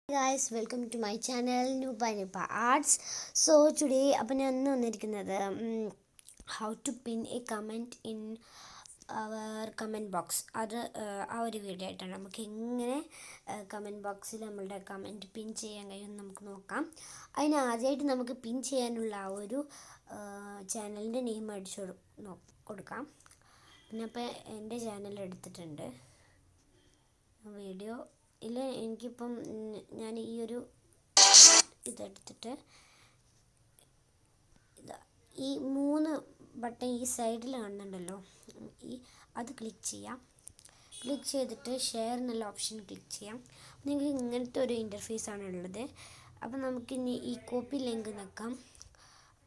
Guys, welcome to my channel New by Nipa Arts. So today അപ്പം ഞാൻ ഇന്ന് വന്നിരിക്കുന്നത് how to pin a comment in our comment box. അത് ആ ഒരു വീഡിയോ ആയിട്ടാണ്. നമുക്ക് എങ്ങനെ കമൻറ്റ് ബോക്സിൽ നമ്മളുടെ കമൻറ്റ് പിൻ ചെയ്യാൻ കഴിയുമെന്ന് നമുക്ക് നോക്കാം. അതിന് ആദ്യമായിട്ട് നമുക്ക് പിൻ ചെയ്യാനുള്ള ആ ഒരു ചാനലിൻ്റെ നെയിം അടിച്ചു കൊടുക്കാം. പിന്നെ അപ്പോൾ എൻ്റെ ചാനൽ എടുത്തിട്ടുണ്ട് വീഡിയോ ഇല്ല. എനിക്കിപ്പം ഞാൻ ഈ ഒരു ഇതെടുത്തിട്ട് ഈ 3 ബട്ടൺ ഈ സൈഡിൽ കാണുന്നുണ്ടല്ലോ, അത് ക്ലിക്ക് ചെയ്യാം. ക്ലിക്ക് ചെയ്തിട്ട് ഷെയർ എന്നുള്ള ഓപ്ഷൻ ക്ലിക്ക് ചെയ്യാം. നിങ്ങൾക്ക് ഇങ്ങനത്തെ ഒരു ഇൻ്റർഫേസാണ് ഉള്ളത്. അപ്പം നമുക്കിനി ഈ കോപ്പി ലിങ്ക് നിൽക്കാം.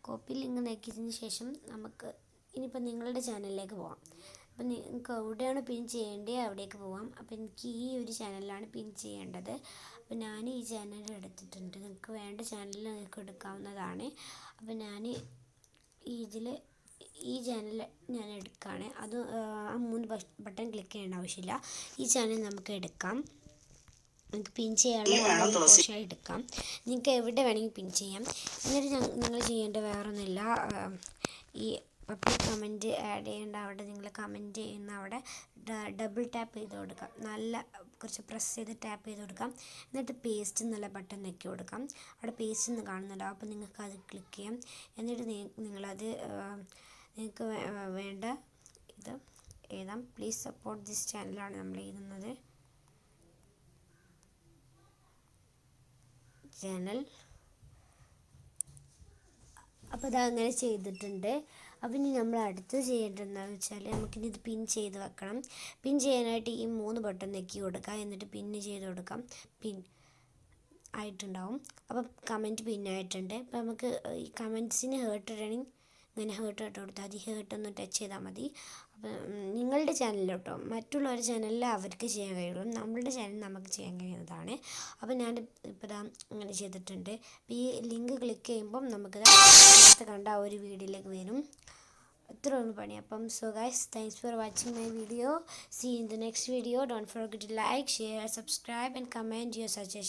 കോപ്പി ലിങ്ക് നോക്കിയതിന് ശേഷം നമുക്ക് ഇനിയിപ്പോൾ നിങ്ങളുടെ ചാനലിലേക്ക് പോകാം. അപ്പം നിങ്ങൾക്ക് എവിടെയാണ് പിൻ ചെയ്യേണ്ടത് അവിടേക്ക് പോകാം. അപ്പോൾ എനിക്ക് ഈ ഒരു ചാനലിലാണ് പിൻ ചെയ്യേണ്ടത്. അപ്പോൾ ഞാൻ ഈ ചാനൽ എടുത്തിട്ടുണ്ട്. നിങ്ങൾക്ക് വേണ്ട ചാനൽ നിങ്ങൾക്ക് എടുക്കാവുന്നതാണ്. അപ്പോൾ ഞാൻ ഈ ചാനൽ ഞാൻ എടുക്കുകയാണ്. അത് ആ 3 ബട്ടൺ ക്ലിക്ക് ചെയ്യേണ്ട ആവശ്യമില്ല. ഈ ചാനൽ നമുക്ക് എടുക്കാം. നിങ്ങൾക്ക് പിൻ ചെയ്യാനുള്ള പോർഷനായി എടുക്കാം. നിങ്ങൾക്ക് എവിടെ വേണമെങ്കിൽ പിൻ ചെയ്യാം. എന്നിട്ട് നിങ്ങൾ ചെയ്യേണ്ട വേറൊന്നുമില്ല. ഈ പബ്ലിക് കമൻറ്റ് ആഡ് ചെയ്യേണ്ട അവിടെ നിങ്ങൾ കമൻറ്റ് ചെയ്യുന്ന അവിടെ ഡബിൾ ടാപ്പ് ചെയ്ത് കൊടുക്കാം. നല്ല കുറച്ച് പ്രസ് ചെയ്ത് ടാപ്പ് ചെയ്ത് കൊടുക്കാം. എന്നിട്ട് പേസ്റ്റ് എന്നുള്ള ബട്ടൺ ഞെക്കി കൊടുക്കാം. അവിടെ പേസ്റ്റ് എന്ന് കാണുന്നുണ്ടോ, അപ്പോൾ നിങ്ങൾക്ക് അത് ക്ലിക്ക് ചെയ്യാം. എന്നിട്ട് നിങ്ങളത് നിങ്ങൾക്ക് വേണ്ട ഇത് എഴുതാം. പ്ലീസ് സപ്പോർട്ട് ദിസ് ചാനലാണ് നമ്മൾ എഴുതുന്നത്. ചാനൽ അപ്പോൾ അത് അങ്ങനെ ചെയ്തിട്ടുണ്ട്. അപ്പം ഇനി നമ്മൾ അടുത്ത് ചെയ്യേണ്ടത് എന്താണെന്ന് വെച്ചാൽ നമുക്കിനി ഇത് പിൻ ചെയ്ത് വെക്കണം. പിൻ ചെയ്യാനായിട്ട് ഈ 3 ബട്ടൺ നെക്കി കൊടുക്കുക. എന്നിട്ട് പിന്ന് ചെയ്ത് കൊടുക്കാം. പിൻ ആയിട്ടുണ്ടാവും. അപ്പം കമൻറ്റ് പിന്നായിട്ടുണ്ട്. അപ്പോൾ നമുക്ക് ഈ കമൻറ്റ്സിന് ഹേർട്ട് ഇടണമെങ്കിൽ ഇങ്ങനെ ഹേർട്ട് കൊടുത്താൽ മതി. ഹേർട്ട് ഒന്ന് ടച്ച് ചെയ്താൽ മതി. അപ്പം നിങ്ങളുടെ ചാനലിലോട്ടോ, മറ്റുള്ളവരുടെ ചാനലിൽ അവർക്ക് ചെയ്യാൻ കഴിയുള്ളൂ. നമ്മളുടെ ചാനൽ നമുക്ക് ചെയ്യാൻ കഴിയുന്നതാണ്. അപ്പം ഞാൻ ഇപ്പോൾ ഇതാ അങ്ങനെ ചെയ്തിട്ടുണ്ട്. അപ്പോൾ ഈ ലിങ്ക് ക്ലിക്ക് ചെയ്യുമ്പം നമുക്ക് കണ്ട ആ ഒരു വീഡിയോയിലേക്ക് വരും. ഇത്ര ഉള്ളു പണി. അപ്പം so guys, thanks for watching my video. See in the next video. Don't forget to like, share, subscribe and comment your suggestion.